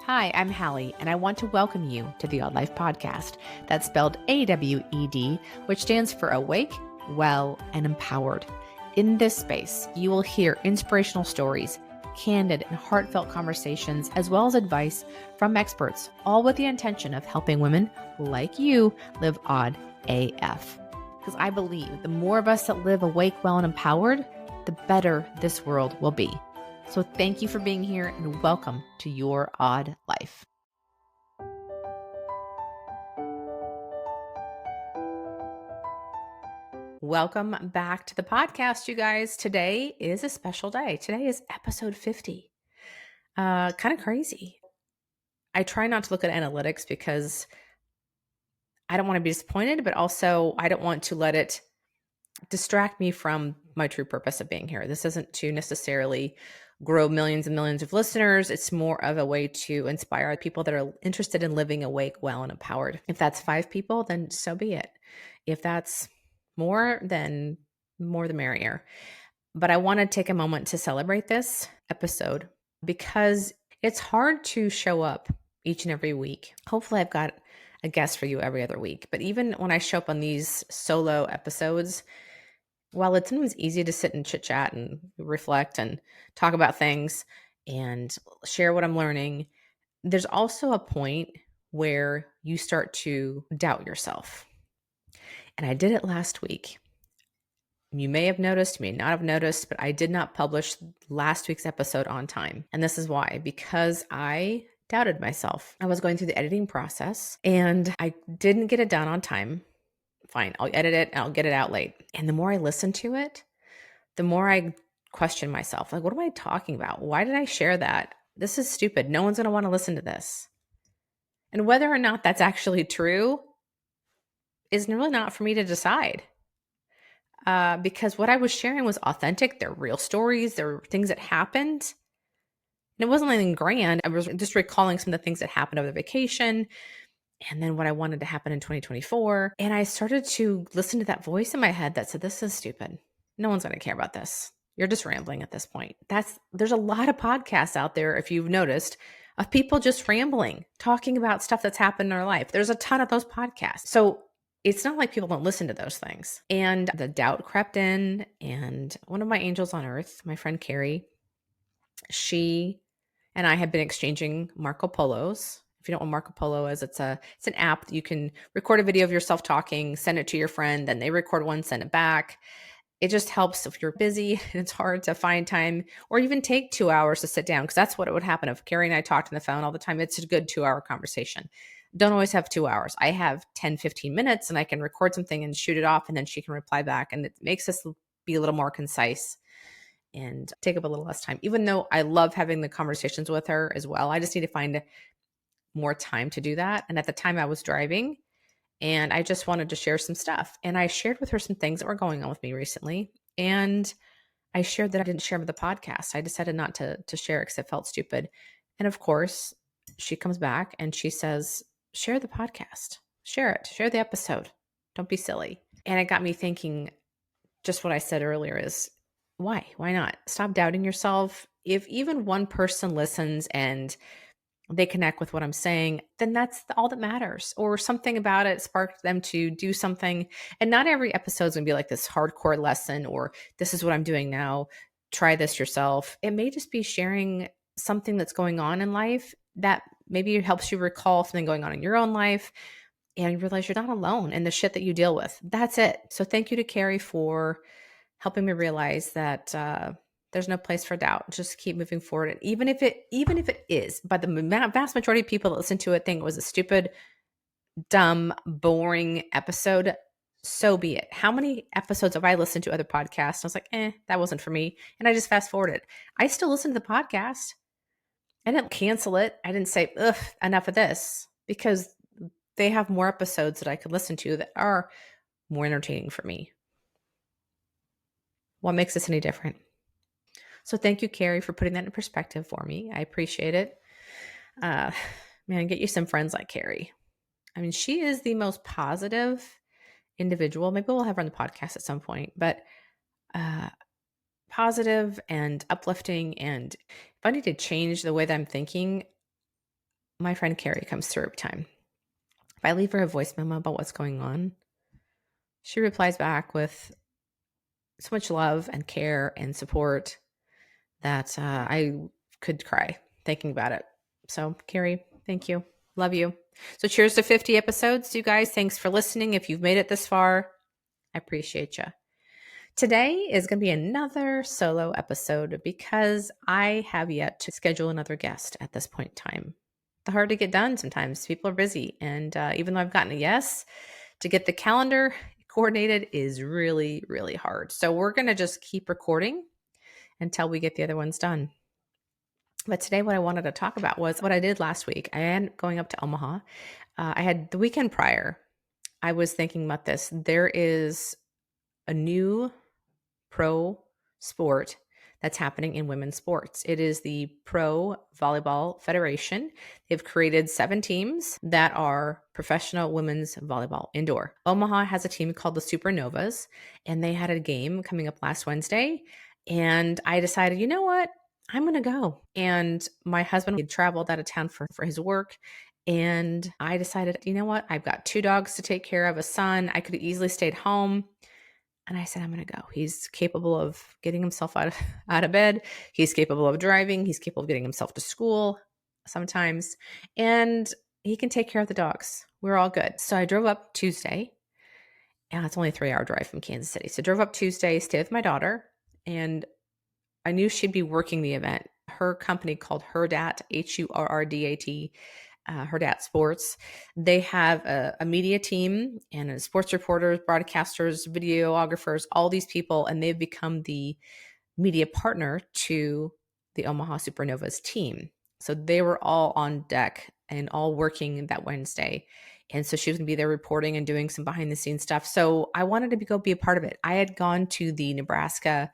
Hi, I'm Hallie, and I want to welcome you to the Odd Life Podcast. That's spelled AWED, which stands for Awake, Well, and Empowered. In this space, you will hear inspirational stories, candid and heartfelt conversations, as well as advice from experts, all with the intention of helping women like you live odd AF. Because I believe the more of us that live awake, well, and empowered, the better this world will be. So thank you for being here and welcome to your odd life. Welcome back to the podcast, you guys. Today is a special day. Today is episode 50. Kind of crazy. I try not to look at analytics because I don't want to be disappointed, but also I don't want to let it distract me from my true purpose of being here. This isn't to necessarily grow millions and millions of listeners. It's more of a way to inspire people that are interested in living awake, well, and empowered. If that's 5 people, then so be it. If that's more, then more the merrier. But I want to take a moment to celebrate this episode because it's hard to show up each and every week. Hopefully I've got a guest for you every other week. But even when I show up on these solo episodes, while it's sometimes easy to sit and chit chat and reflect and talk about things and share what I'm learning, there's also a point where you start to doubt yourself. And I did it last week. You may have noticed, you may not have noticed, but I did not publish last week's episode on time. And this is why, because I doubted myself. I was going through the editing process and I didn't get it done on time. Fine, I'll edit it and I'll get it out late. And the more I listen to it, the more I question myself. Like, what am I talking about? Why did I share that? This is stupid. No one's going to want to listen to this. And whether or not that's actually true is really not for me to decide. Because what I was sharing was authentic. They're real stories. They're things that happened. And it wasn't anything grand. I was just recalling some of the things that happened over the vacation and then what I wanted to happen in 2024. And I started to listen to that voice in my head that said, this is stupid. No one's going to care about this. You're just rambling at this point. There's a lot of podcasts out there, if you've noticed, of people just rambling, talking about stuff that's happened in their life. There's a ton of those podcasts. So it's not like people don't listen to those things. And the doubt crept in. And one of my angels on earth, my friend Carrie, she and I have been exchanging Marco Polos. If you don't know what Marco Polo is, it's an app that you can record a video of yourself talking, send it to your friend, then they record one, send it back. It just helps if you're busy and it's hard to find time or even take 2 hours to sit down, because that's what it would happen if Carrie and I talked on the phone all the time. It's a good 2-hour conversation. Don't always have 2 hours. I have 10, 15 minutes and I can record something and shoot it off and then she can reply back, and it makes us be a little more concise and take up a little less time, even though I love having the conversations with her as well. I just need to find more time to do that. And at the time I was driving and I just wanted to share some stuff. And I shared with her some things that were going on with me recently. And I shared that I didn't share with the podcast. I decided not to share it because it felt stupid. And of course, she comes back and she says, share the podcast, share it, share the episode. Don't be silly. And it got me thinking, just what I said earlier is, why? Why not? Stop doubting yourself. If even one person listens and they connect with what I'm saying, then that's all that matters. Or something about it sparked them to do something. And not every episode is going to be like this hardcore lesson or this is what I'm doing now. Try this yourself. It may just be sharing something that's going on in life that maybe helps you recall something going on in your own life and you realize you're not alone in the shit that you deal with. That's it. So thank you to Carrie for helping me realize that there's no place for doubt. Just keep moving forward. And even if it is, but the vast majority of people that listen to it think it was a stupid, dumb, boring episode, so be it. How many episodes have I listened to other podcasts? I was like, that wasn't for me. And I just fast forwarded. I still listen to the podcast. I didn't cancel it. I didn't say, ugh, enough of this, because they have more episodes that I could listen to that are more entertaining for me. What makes this any different? So thank you, Carrie, for putting that in perspective for me. I appreciate it. Man, get you some friends like Carrie. I mean, she is the most positive individual. Maybe we'll have her on the podcast at some point, but positive and uplifting. And if I need to change the way that I'm thinking, my friend Carrie comes through every time. If I leave her a voice memo about what's going on, she replies back with so much love and care and support that I could cry thinking about it. So, Carrie, thank you. Love you. So, cheers to 50 episodes, you guys. Thanks for listening. If you've made it this far, I appreciate you. Today is going to be another solo episode because I have yet to schedule another guest at this point in time. It's hard to get done sometimes. People are busy. And even though I've gotten a yes, to get the calendar coordinated is really, really hard. So we're going to just keep recording until we get the other ones done. But today, what I wanted to talk about was what I did last week. I am going up to Omaha. I had the weekend prior. I was thinking about this. There is a new pro sport that's happening in women's sports. It is the Pro Volleyball Federation. They've created 7 teams that are professional women's volleyball indoor. Omaha has a team called the Supernovas, and they had a game coming up last Wednesday. And I decided, you know what? I'm going to go. And my husband had traveled out of town for his work. And I decided, you know what? I've got 2 dogs to take care of, a son. I could have easily stayed home. And I said, I'm going to go. He's capable of getting himself out of bed. He's capable of driving. He's capable of getting himself to school sometimes. And he can take care of the dogs. We're all good. So I drove up Tuesday. And it's only a 3-hour drive from Kansas City. So I drove up Tuesday, stayed with my daughter. And I knew she'd be working the event. Her company called Hurrdat, Hurrdat, Hurrdat Sports. They have a media team and sports reporters, broadcasters, videographers, all these people, and they've become the media partner to the Omaha Supernovas team. So they were all on deck and all working that Wednesday. And so she was going to be there reporting and doing some behind the scenes stuff. So I wanted to go be a part of it. I had gone to the Nebraska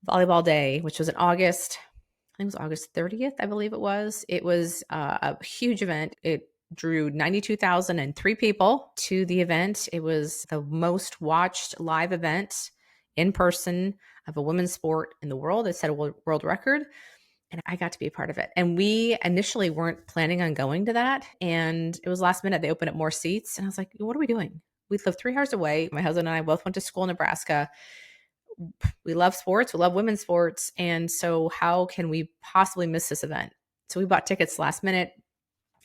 Volleyball Day, which was in August. I think it was August 30th, I believe it was. It was a huge event. It drew 92,003 people to the event. It was the most watched live event in person of a women's sport in the world. It set a world record, and I got to be a part of it. And we initially weren't planning on going to that. And it was last minute. They opened up more seats. And I was like, what are we doing? We live 3 hours away. My husband and I both went to school in Nebraska. We love sports. We love women's sports. And so how can we possibly miss this event? So we bought tickets last minute.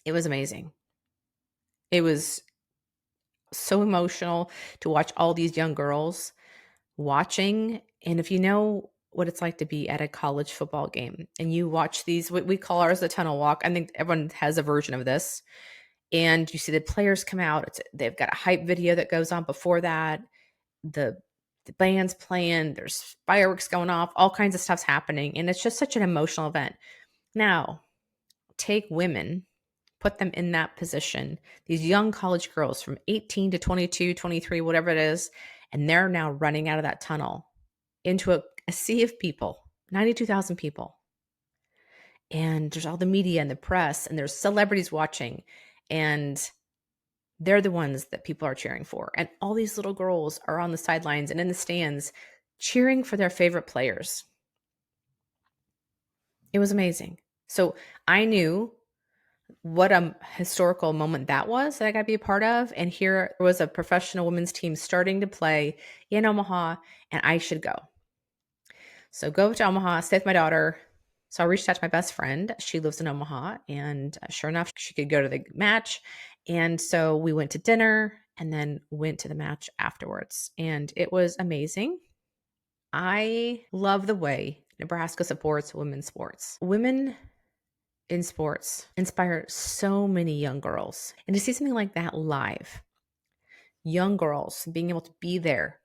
It was amazing. It was so emotional to watch all these young girls watching. And if you know what it's like to be at a college football game and you watch these, what we call ours the tunnel walk. I think everyone has a version of this. And you see the players come out. They've got a hype video that goes on before that. The band's playing, there's fireworks going off, all kinds of stuff's happening. And it's just such an emotional event. Now, take women, put them in that position, these young college girls from 18 to 22, 23, whatever it is, and they're now running out of that tunnel into a sea of people, 92,000 people. And there's all the media and the press, and there's celebrities watching, and they're the ones that people are cheering for. And all these little girls are on the sidelines and in the stands cheering for their favorite players. It was amazing. So I knew what a historical moment that was that I got to be a part of. And here was a professional women's team starting to play in Omaha, and I should go. So go to Omaha, stay with my daughter. So I reached out to my best friend. She lives in Omaha, and sure enough, she could go to the match. And so we went to dinner and then went to the match afterwards. And it was amazing. I love the way Nebraska supports women's sports. Women in sports inspire so many young girls. And to see something like that live, young girls being able to be there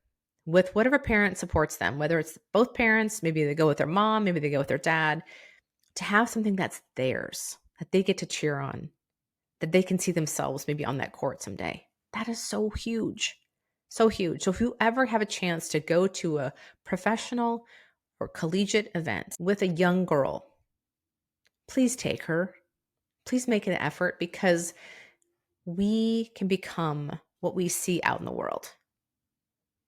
with whatever parent supports them, whether it's both parents, maybe they go with their mom, maybe they go with their dad, to have something that's theirs, that they get to cheer on, that they can see themselves maybe on that court someday. That is so huge. So huge. So if you ever have a chance to go to a professional or collegiate event with a young girl, please take her. Please make an effort, because we can become what we see out in the world.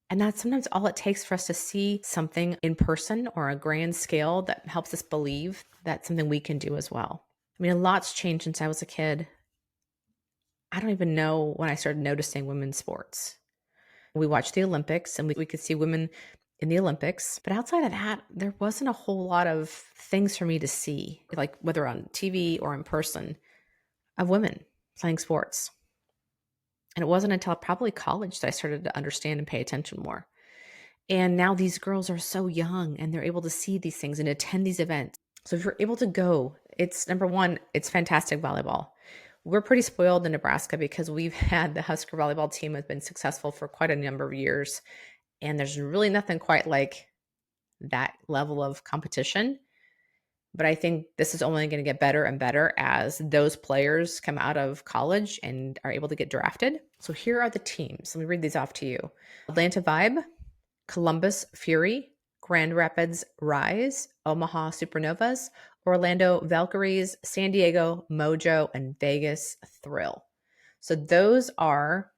And that's sometimes all it takes for us to see something in person or a grand scale that helps us believe that's something we can do as well. I mean, a lot's changed since I was a kid. I don't even know when I started noticing women's sports. We watched the Olympics and we could see women in the Olympics. But outside of that, there wasn't a whole lot of things for me to see, like whether on TV or in person, of women playing sports. And it wasn't until probably college that I started to understand and pay attention more. And now these girls are so young and they're able to see these things and attend these events. So if you're able to go, it's number one, it's fantastic volleyball. We're pretty spoiled in Nebraska because we've had the Husker volleyball team has been successful for quite a number of years. And there's really nothing quite like that level of competition. But I think this is only going to get better and better as those players come out of college and are able to get drafted. So here are the teams. Let me read these off to you. Atlanta Vibe, Columbus Fury, Grand Rapids Rise, Omaha Supernovas, Orlando Valkyries, San Diego Mojo, and Vegas Thrill. So those are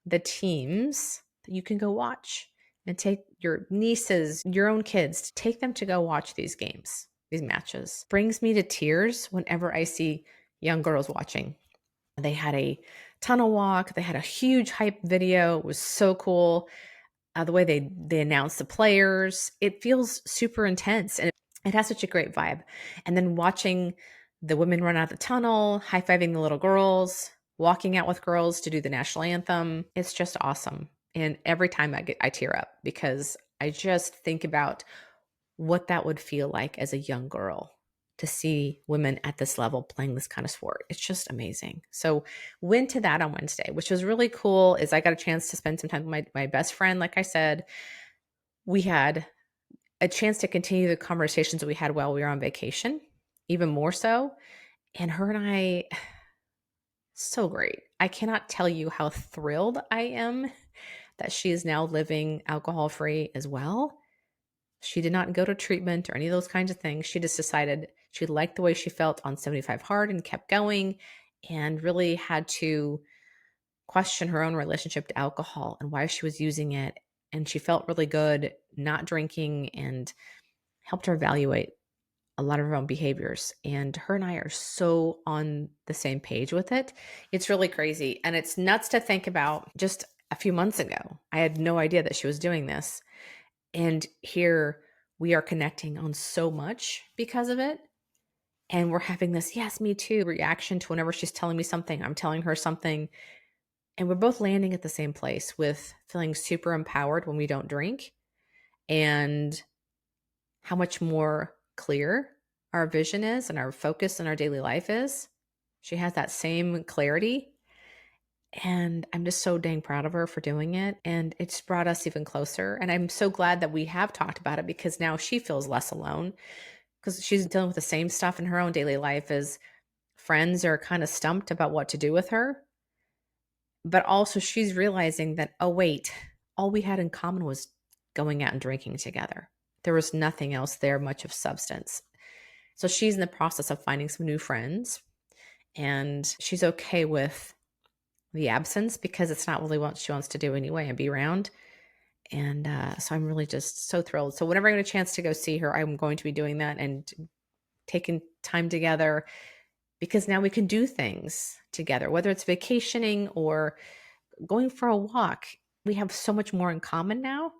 the teams that you can go watch and take your nieces, your own kids, to take them to go watch these games, these matches. Brings me to tears whenever I see young girls watching. They had a tunnel walk. They had a huge hype video. It was so cool. The way they announce the players, it feels super intense and it has such a great vibe. And then watching the women run out the tunnel, high-fiving the little girls, walking out with girls to do the national anthem, it's just awesome. And every time I tear up because I just think about what that would feel like as a young girl to see women at this level playing this kind of sport. It's just amazing. So went to that on Wednesday, which was really cool. Is I got a chance to spend some time with my best friend. Like I said, we had a chance to continue the conversations that we had while we were on vacation, even more so. And her and I, so great. I cannot tell you how thrilled I am that she is now living alcohol free as well. She did not go to treatment or any of those kinds of things. She just decided she liked the way she felt on 75 hard and kept going and really had to question her own relationship to alcohol and why she was using it. And she felt really good not drinking and helped her evaluate a lot of her own behaviors. And her and I are so on the same page with it. It's really crazy. And it's nuts to think about. Just a few months ago, I had no idea that she was doing this. And here we are connecting on so much because of it. And we're having this, yes, me too, reaction to whenever she's telling me something, I'm telling her something. And we're both landing at the same place with feeling super empowered when we don't drink and how much more clear our vision is and our focus in our daily life is. She has that same clarity. And I'm just so dang proud of her for doing it. And it's brought us even closer. And I'm so glad that we have talked about it because now she feels less alone because she's dealing with the same stuff in her own daily life as friends are kind of stumped about what to do with her. But also she's realizing that, oh, wait, all we had in common was going out and drinking together. There was nothing else there, much of substance. So she's in the process of finding some new friends and she's okay with the absence because it's not really what she wants to do anyway and be around. And so I'm really just so thrilled. So whenever I get a chance to go see her, I'm going to be doing that and taking time together because now we can do things together, whether it's vacationing or going for a walk. We have so much more in common now.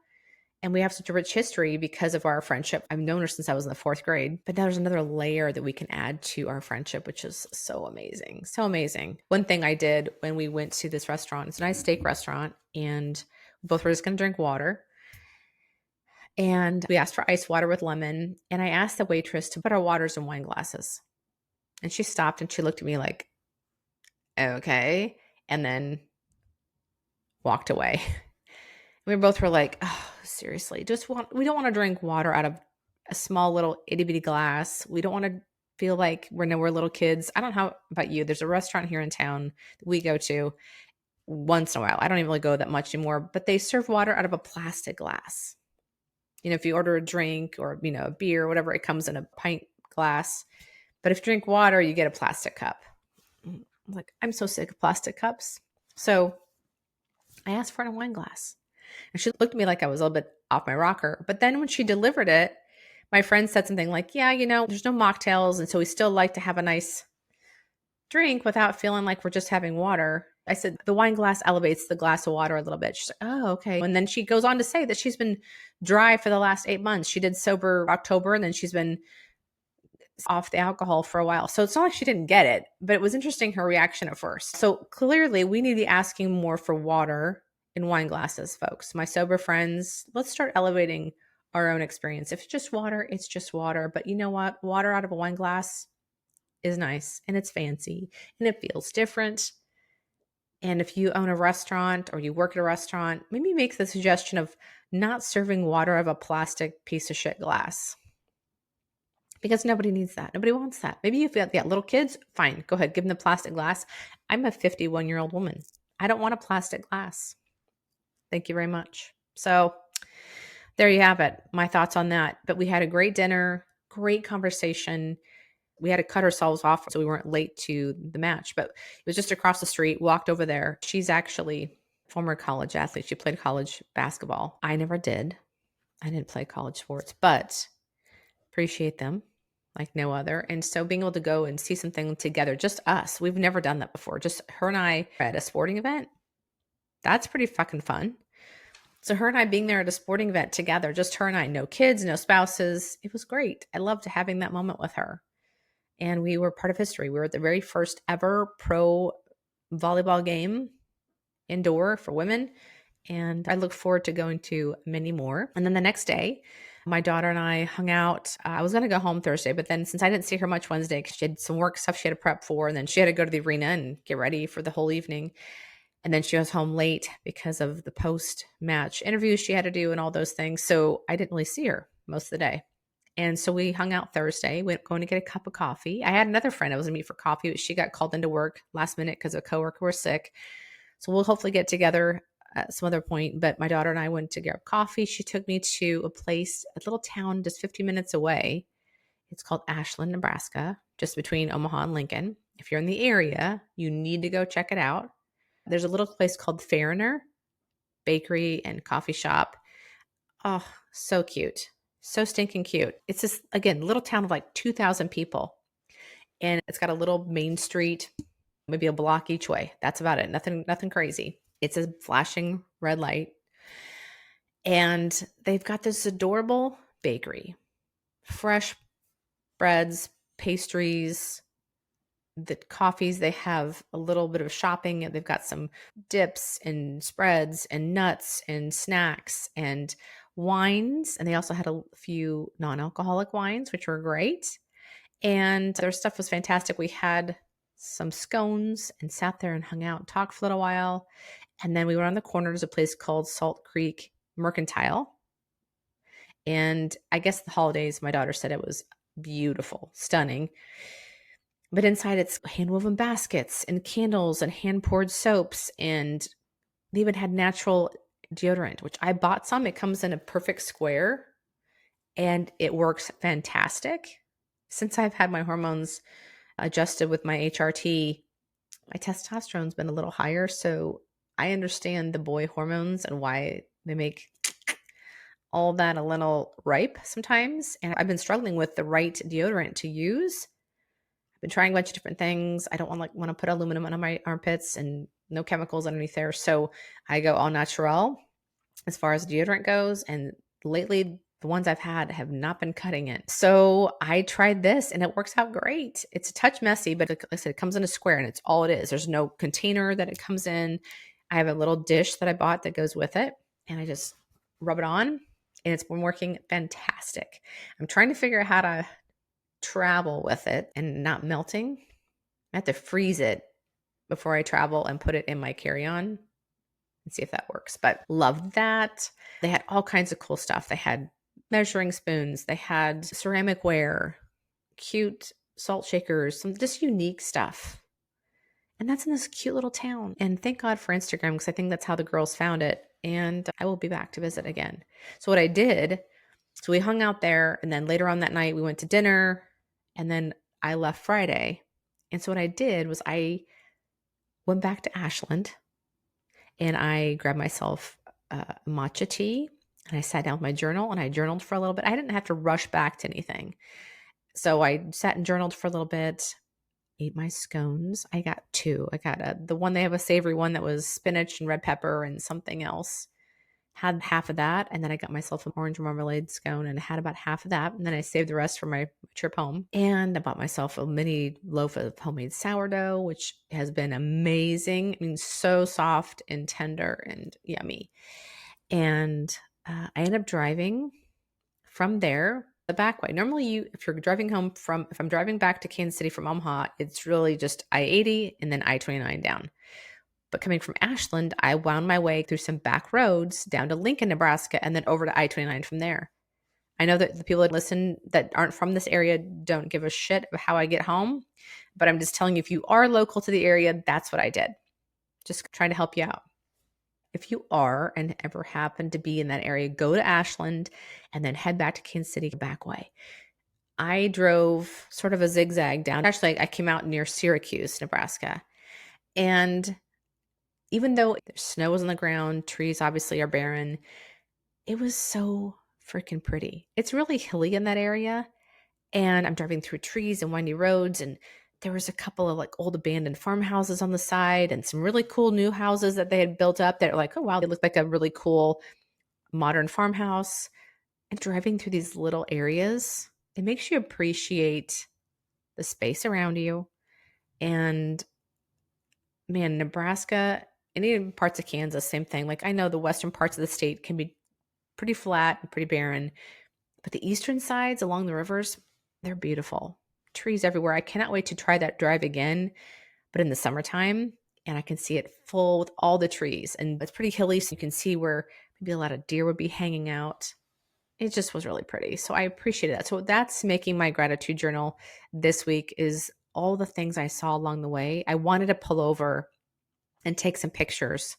And we have such a rich history because of our friendship. I've known her since I was in the 4th grade, but now there's another layer that we can add to our friendship, which is so amazing. So amazing. One thing I did when we went to this restaurant, it's a nice steak restaurant, and both were just going to drink water. And we asked for ice water with lemon. And I asked the waitress to put our waters in wine glasses. And she stopped and she looked at me like, okay. And then walked away. We both were like, oh, seriously, we don't want to drink water out of a small little itty bitty glass. We don't want to feel like we're little kids. I don't know how about you. There's a restaurant here in town that we go to once in a while. I don't even really go that much anymore, but they serve water out of a plastic glass. You know, if you order a drink or, a beer or whatever, it comes in a pint glass. But if you drink water, you get a plastic cup. I'm so sick of plastic cups. So I asked for it in a wine glass. And she looked at me like I was a little bit off my rocker. But then when she delivered it, my friend said something like, yeah, there's no mocktails. And so we still like to have a nice drink without feeling like we're just having water. I said, the wine glass elevates the glass of water a little bit. She's like, oh, okay. And then she goes on to say that she's been dry for the last 8 months. She did sober October, and then she's been off the alcohol for a while. So it's not like she didn't get it, but it was interesting her reaction at first. So clearly we need to be asking more for water in wine glasses, folks. My sober friends, let's start elevating our own experience. If it's just water, it's just water. But you know what? Water out of a wine glass is nice, and it's fancy, and it feels different. And if you own a restaurant or you work at a restaurant, maybe make the suggestion of not serving water out of a plastic piece of shit glass, because nobody needs that. Nobody wants that. Maybe if you got little kids, fine, go ahead, give them the plastic glass. I'm a 51-year-old woman. I don't want a plastic glass. Thank you very much. So there you have it. My thoughts on that. But we had a great dinner, great conversation. We had to cut ourselves off so we weren't late to the match, but it was just across the street. Walked over there. She's actually a former college athlete. She played college basketball. I never did. I didn't play college sports, but appreciate them like no other. And so being able to go and see something together, just us, we've never done that before. Just her and I at a sporting event. That's pretty fucking fun. So her and I being there at a sporting event together, just her and I, no kids, no spouses. It was great. I loved having that moment with her. And we were part of history. We were at the very first ever pro volleyball game indoor for women. And I look forward to going to many more. And then the next day, my daughter and I hung out. I was going to go home Thursday, but then since I didn't see her much Wednesday, because she had some work stuff she had to prep for, and then she had to go to the arena and get ready for the whole evening. And then she was home late because of the post-match interviews she had to do and all those things. So I didn't really see her most of the day. And so we hung out Thursday. We went going to get a cup of coffee. I had another friend I was going to meet for coffee, but she got called into work last minute because a coworker was sick. So we'll hopefully get together at some other point. But my daughter and I went to get coffee. She took me to a place, a little town just 15 minutes away. It's called Ashland, Nebraska, just between Omaha and Lincoln. If you're in the area, you need to go check it out. There's a little place called Fariner Bakery and Coffee Shop. Oh, so cute. So stinking cute. It's this, again, little town of like 2,000 people. And it's got a little main street, maybe a block each way. That's about it. Nothing crazy. It's a flashing red light. And they've got this adorable bakery. Fresh breads, pastries, the coffees. They have a little bit of shopping. They've got some dips and spreads and nuts and snacks and wines. And they also had a few non-alcoholic wines, which were great. And their stuff was fantastic. We had some scones and sat there and hung out and talked for a little while. And then we went on the corner. There's a place called Salt Creek Mercantile. And I guess the holidays, my daughter said it was beautiful, stunning. But inside it's hand-woven baskets and candles and hand-poured soaps. And they even had natural deodorant, which I bought some. It comes in a perfect square and it works fantastic. Since I've had my hormones adjusted with my HRT, my testosterone's been a little higher. So I understand the boy hormones and why they make all that a little ripe sometimes. And I've been struggling with the right deodorant to use. I've been trying a bunch of different things. I don't want to put aluminum on my armpits and no chemicals underneath there. So I go all natural as far as deodorant goes. And lately, the ones I've had have not been cutting it. So I tried this and it works out great. It's a touch messy, but like I said, it comes in a square and it's all it is. There's no container that it comes in. I have a little dish that I bought that goes with it. And I just rub it on and it's been working fantastic. I'm trying to figure out how to travel with it and not melting. I have to freeze it before I travel and put it in my carry-on and see if that works. But loved that. They had all kinds of cool stuff. They had measuring spoons. They had ceramic ware, cute salt shakers, some just unique stuff. And that's in this cute little town. And thank God for Instagram, because I think that's how the girls found it. And I will be back to visit again. So what I did, so we hung out there. And then later on that night, we went to dinner. And then I left Friday. And so what I did was I went back to Ashland and I grabbed myself matcha tea. And I sat down with my journal and I journaled for a little bit. I didn't have to rush back to anything. So I sat and journaled for a little bit. ate my scones. I got two. I got the one they have a savory one that was spinach and red pepper and something else. Had half of that, and then I got myself an orange marmalade scone and I had about half of that, and then I saved the rest for my trip home. And I bought myself a mini loaf of homemade sourdough, which has been amazing. I mean, so soft and tender and yummy. And I ended up driving from there the back way. Normally, if you're driving home if I'm driving back to Kansas City from Omaha, it's really just I-80 and then I-29 down. But coming from Ashland, I wound my way through some back roads down to Lincoln, Nebraska, and then over to I-29 from there. I know that the people that listen that aren't from this area don't give a shit of how I get home, but I'm just telling you, if you are local to the area, that's what I did. Just trying to help you out. If you are and ever happen to be in that area, go to Ashland and then head back to Kansas City the back way. I drove sort of a zigzag down. Actually, I came out near Syracuse, Nebraska. And even though there's snow was on the ground, trees obviously are barren, it was so freaking pretty. It's really hilly in that area. And I'm driving through trees and windy roads, and there was a couple of like old abandoned farmhouses on the side and some really cool new houses that they had built up that are like, oh wow, they look like a really cool modern farmhouse. And driving through these little areas, it makes you appreciate the space around you. And man, Nebraska and even parts of Kansas, same thing. Like I know the western parts of the state can be pretty flat and pretty barren, but the eastern sides along the rivers, they're beautiful. Trees everywhere. I cannot wait to try that drive again, but in the summertime, and I can see it full with all the trees. And it's pretty hilly, so you can see where maybe a lot of deer would be hanging out. It just was really pretty. So I appreciated that. So that's making my gratitude journal this week is all the things I saw along the way. I wanted to pull over and take some pictures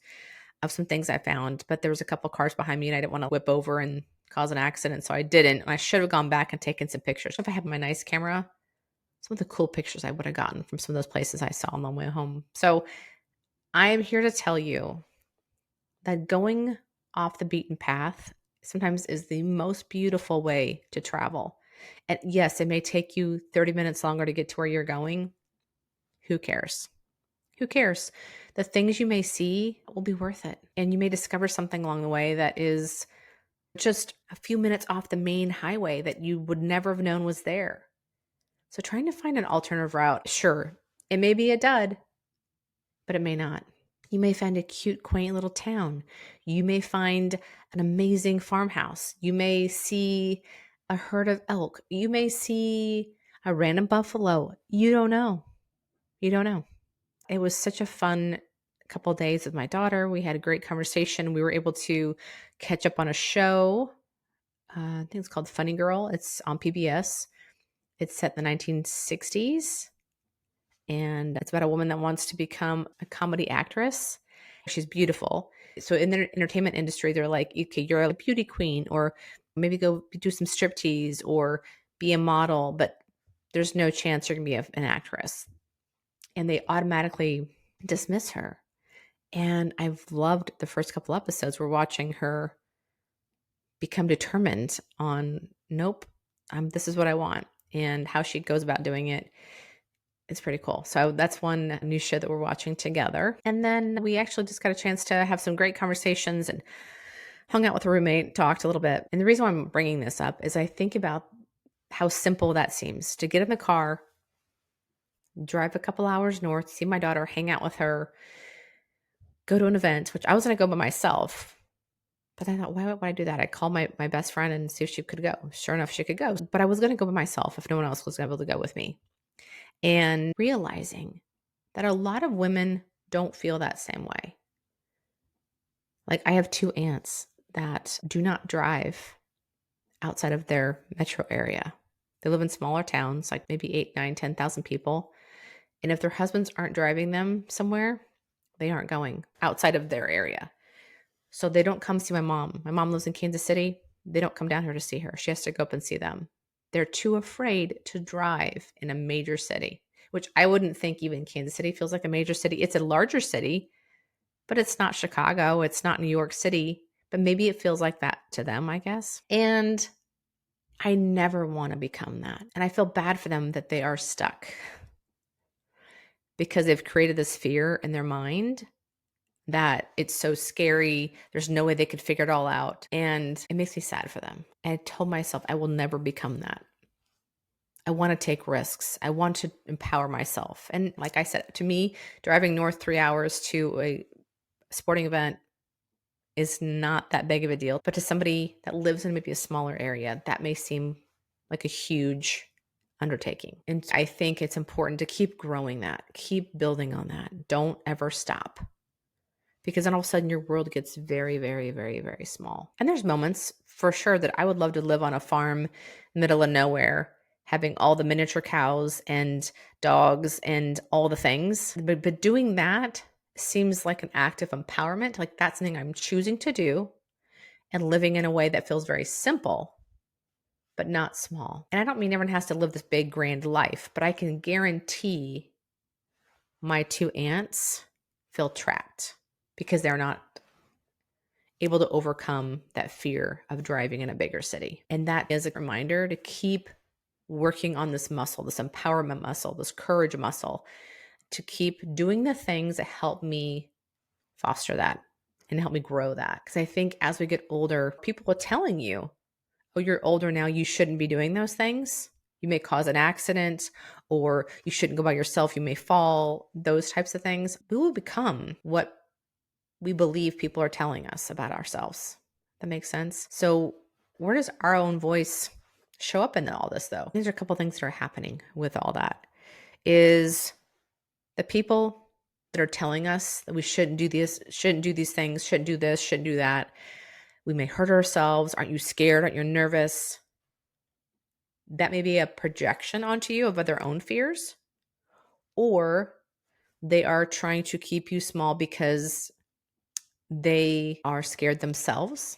of some things I found, but there was a couple cars behind me and I didn't want to whip over and cause an accident. So I didn't. And I should have gone back and taken some pictures. If I had my nice camera, some of the cool pictures I would have gotten from some of those places I saw on the way home. So I am here to tell you that going off the beaten path sometimes is the most beautiful way to travel. And yes, it may take you 30 minutes longer to get to where you're going. Who cares? Who cares? The things you may see will be worth it. And you may discover something along the way that is just a few minutes off the main highway that you would never have known was there. So trying to find an alternative route, sure, it may be a dud, but it may not. You may find a cute, quaint little town. You may find an amazing farmhouse. You may see a herd of elk. You may see a random buffalo. You don't know. You don't know. It was such a fun couple of days with my daughter. We had a great conversation. We were able to catch up on a show. I think it's called Funny Girl. It's on PBS. It's set in the 1960s. And it's about a woman that wants to become a comedy actress. She's beautiful. So in the entertainment industry, they're like, okay, you're a beauty queen, or maybe go do some striptease or be a model, but there's no chance you're going to be an actress. And they automatically dismiss her. And I've loved the first couple episodes. We're watching her become determined on, nope, this is what I want, and how she goes about doing it. It's pretty cool. So that's one new show that we're watching together. And then we actually just got a chance to have some great conversations and hung out with a roommate, talked a little bit. And the reason why I'm bringing this up is I think about how simple that seems to get in the car, drive a couple hours north, see my daughter, hang out with her, go to an event, which I was going to go by myself. But I thought, why would I do that? I called my best friend and see if she could go. Sure enough, she could go. But I was going to go by myself if no one else was able to go with me. And realizing that a lot of women don't feel that same way. Like I have two aunts that do not drive outside of their metro area. They live in smaller towns, like maybe 8, 9, 10,000 people. And if their husbands aren't driving them somewhere, they aren't going outside of their area. So they don't come see my mom. My mom lives in Kansas City. They don't come down here to see her. She has to go up and see them. They're too afraid to drive in a major city, which I wouldn't think even Kansas City feels like a major city. It's a larger city, but it's not Chicago. It's not New York City, but maybe it feels like that to them, I guess. And I never want to become that. And I feel bad for them that they are stuck. because they've created this fear in their mind that it's so scary. There's no way they could figure it all out. And it makes me sad for them. And I told myself I will never become that. I want to take risks. I want to empower myself. And like I said, to me, driving north 3 hours to a sporting event is not that big of a deal. But to somebody that lives in maybe a smaller area, that may seem like a huge undertaking. And I think it's important to keep growing that, keep building on that. Don't ever stop. Because then all of a sudden your world gets very, very, very, very small. And there's moments for sure that I would love to live on a farm, middle of nowhere, having all the miniature cows and dogs and all the things. But doing that seems like an act of empowerment. Like that's something I'm choosing to do and living in a way that feels very simple, but not small. And I don't mean everyone has to live this big, grand life, but I can guarantee my two aunts feel trapped because they're not able to overcome that fear of driving in a bigger city. And that is a reminder to keep working on this muscle, this empowerment muscle, this courage muscle, to keep doing the things that help me foster that and help me grow that. Because I think as we get older, people are telling you, oh, you're older now, you shouldn't be doing those things. You may cause an accident, or you shouldn't go by yourself, you may fall, those types of things. We will become what we believe people are telling us about ourselves. That makes sense. So where does our own voice show up in all this though? These are a couple things that are happening with all that. Is the people that are telling us that we shouldn't do this, shouldn't do these things, shouldn't do this, shouldn't do that. We may hurt ourselves. Aren't you scared? Aren't you nervous? That may be a projection onto you of their own fears, or they are trying to keep you small because they are scared themselves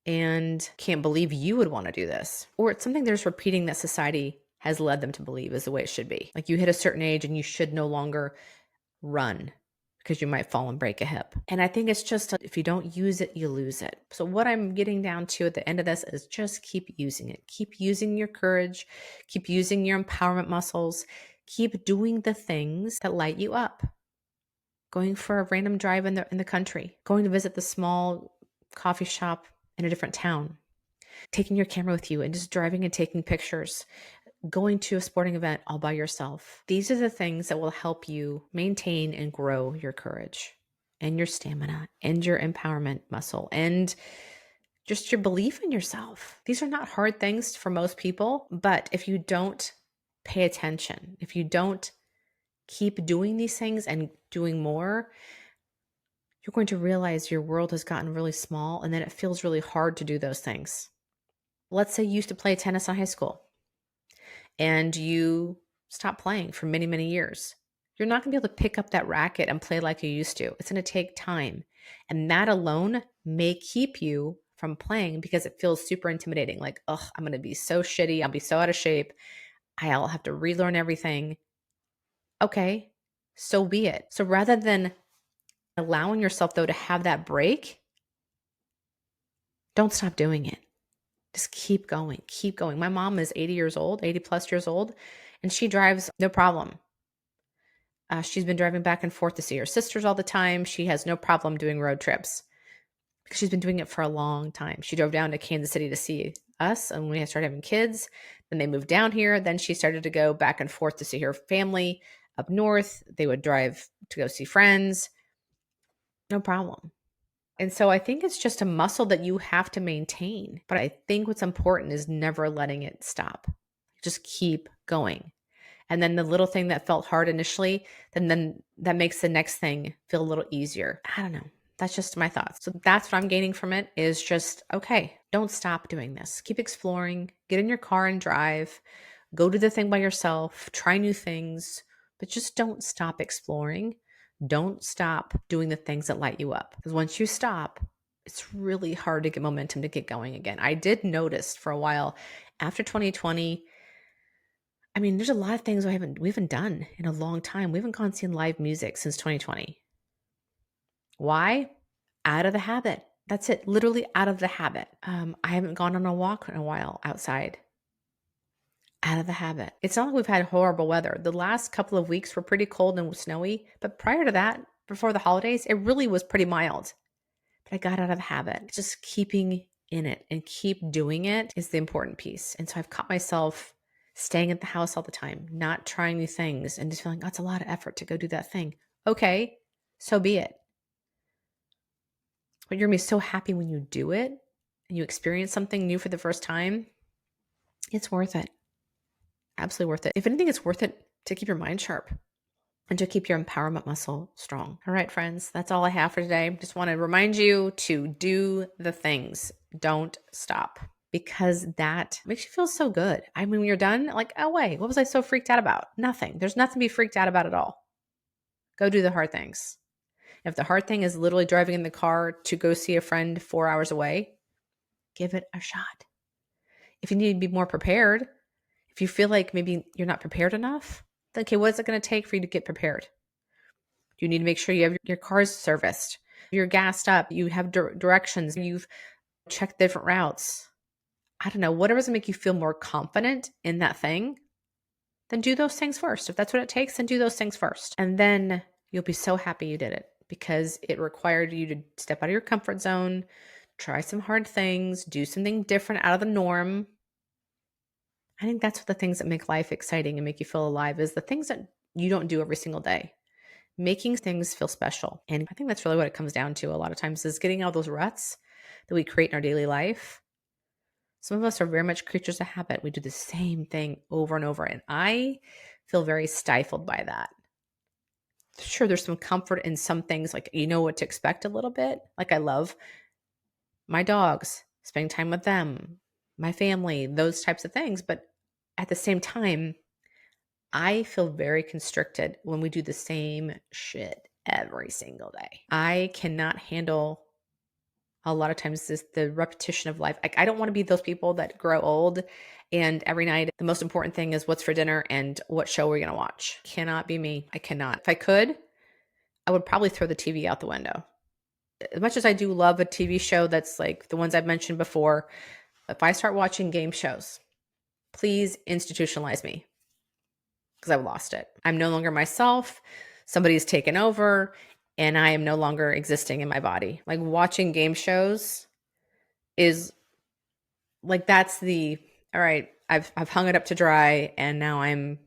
and can't believe you would want to do this. Or it's something they're just repeating that society has led them to believe is the way it should be. Like you hit a certain age and you should no longer run because you might fall and break a hip. And I think it's just if you don't use it, you lose it. So what I'm getting down to at the end of this is just keep using it. Keep using your courage. Keep using your empowerment muscles. Keep doing the things that light you up. Going for a random drive in the country. Going to visit the small coffee shop in a different town. Taking your camera with you and just driving and taking pictures. Going to a sporting event all by yourself. These are the things that will help you maintain and grow your courage and your stamina and your empowerment muscle and just your belief in yourself. These are not hard things for most people, but if you don't pay attention, if you don't keep doing these things and doing more, you're going to realize your world has gotten really small and then it feels really hard to do those things. Let's say you used to play tennis in high school and you stop playing for many, many years. You're not going to be able to pick up that racket and play like you used to. It's going to take time. And that alone may keep you from playing because it feels super intimidating. Like, oh, I'm going to be so shitty. I'll be so out of shape. I'll have to relearn everything. Okay, so be it. So rather than allowing yourself, though, to have that break, don't stop doing it. Just keep going, keep going. My mom is 80 years old, 80 plus years old, and she drives no problem. She's been driving back and forth to see her sisters all the time. She has no problem doing road trips because she's been doing it for a long time. She drove down to Kansas City to see us, and when we started having kids, then they moved down here. Then she started to go back and forth to see her family up north. They would drive to go see friends. No problem. And so I think it's just a muscle that you have to maintain. But I think what's important is never letting it stop. Just keep going. And then the little thing that felt hard initially, then that makes the next thing feel a little easier. I don't know. That's just my thoughts. So that's what I'm gaining from it is just, okay, don't stop doing this. Keep exploring, get in your car and drive, go do the thing by yourself, try new things, but just don't stop exploring. Don't stop doing the things that light you up. Because once you stop, it's really hard to get momentum to get going again. I did notice for a while after 2020, I mean, there's a lot of things we haven't done in a long time. We haven't gone seen live music since 2020. Why? Out of the habit. That's it. Literally out of the habit. I haven't gone on a walk in a while outside. out of the habit. It's not like we've had horrible weather. The last couple of weeks were pretty cold and snowy, but prior to that, before the holidays, it really was pretty mild. But I got out of the habit. Just keeping in it and keep doing it is the important piece. And so I've caught myself staying at the house all the time, not trying new things, and just feeling, oh, it's a lot of effort to go do that thing. Okay, so be it. But you're going to be so happy when you do it and you experience something new for the first time. It's worth it. Absolutely worth it. If anything, it's worth it to keep your mind sharp and to keep your empowerment muscle strong. All right, friends, that's all I have for today. Just want to remind you to do the things. Don't stop, because that makes you feel so good. I mean, when you're done, like, oh, wait, what was I so freaked out about? Nothing. There's nothing to be freaked out about at all. Go do the hard things. If the hard thing is literally driving in the car to go see a friend 4 hours away, give it a shot. If you need to be more prepared, if you feel like maybe you're not prepared enough, then okay, what is it going to take for you to get prepared? You need to make sure you have your car's serviced, you're gassed up, you have directions, you've checked different routes. I don't know, whatever's going to make you feel more confident in that thing, then do those things first. If that's what it takes, then do those things first. And then you'll be so happy you did it, because it required you to step out of your comfort zone, try some hard things, do something different out of the norm. I think that's what the things that make life exciting and make you feel alive is the things that you don't do every single day, making things feel special. And I think that's really what it comes down to a lot of times, is getting out of those ruts that we create in our daily life. Some of us are very much creatures of habit. We do the same thing over and over. And I feel very stifled by that. Sure, there's some comfort in some things, like you know what to expect a little bit. Like I love my dogs, spending time with them, my family, those types of things. But at the same time, I feel very constricted when we do the same shit every single day. I cannot handle a lot of times the repetition of life. I don't want to be those people that grow old and every night the most important thing is what's for dinner and what show we're going to watch. Cannot be me. I cannot. If I could, I would probably throw the TV out the window. As much as I do love a TV show that's like the ones I've mentioned before, if I start watching game shows, please institutionalize me, because I've lost it. I'm no longer myself. Somebody's taken over and I am no longer existing in my body. Like watching game shows is like, that's all right, I've hung it up to dry and now I'm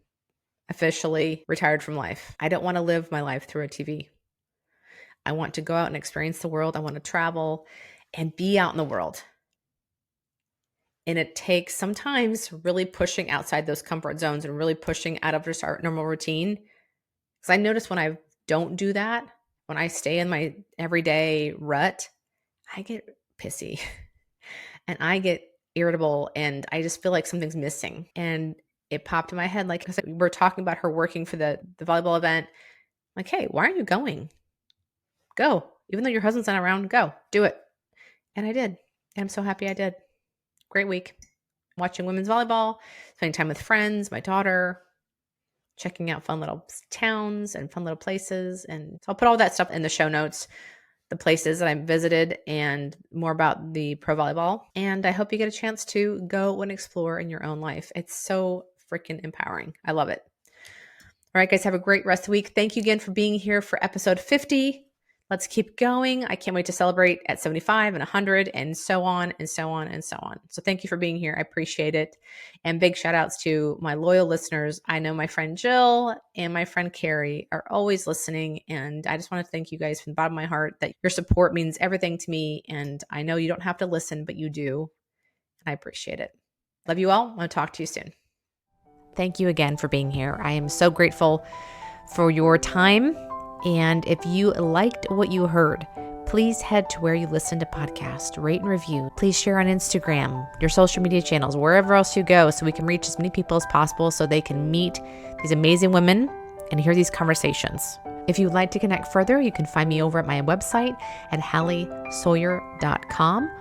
officially retired from life. I don't want to live my life through a TV. I want to go out and experience the world. I want to travel and be out in the world. And it takes sometimes really pushing outside those comfort zones and really pushing out of just our normal routine. Because I notice when I don't do that, when I stay in my everyday rut, I get pissy and I get irritable and I just feel like something's missing. And it popped in my head, like, because we're talking about her working for the volleyball event. Like, hey, why aren't you going? Go. Even though your husband's not around, go. Do it. And I did. And I'm so happy I did. Great week. Watching women's volleyball, spending time with friends, my daughter, checking out fun little towns and fun little places. And so I'll put all that stuff in the show notes, the places that I visited and more about the pro volleyball. And I hope you get a chance to go and explore in your own life. It's so freaking empowering. I love it. All right, guys, have a great rest of the week. Thank you again for being here for episode 50. Let's keep going. I can't wait to celebrate at 75 and 100 and so on and so on and so on. So thank you for being here. I appreciate it. And big shout outs to my loyal listeners. I know my friend Jill and my friend Carrie are always listening. And I just want to thank you guys from the bottom of my heart that your support means everything to me. And I know you don't have to listen, but you do. And I appreciate it. Love you all. I'll talk to you soon. Thank you again for being here. I am so grateful for your time. And if you liked what you heard, please head to where you listen to podcasts, rate and review. Please share on Instagram, your social media channels, wherever else you go, so we can reach as many people as possible so they can meet these amazing women and hear these conversations. If you'd like to connect further, you can find me over at my website at HallieSawyer.com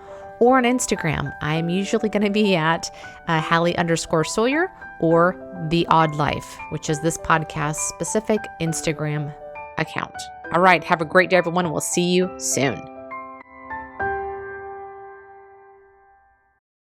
or on Instagram. I'm usually going to be at Hallie_Sawyer or The Odd Life, which is this podcast specific Instagram account. All right. Have a great day, everyone, and we'll see you soon.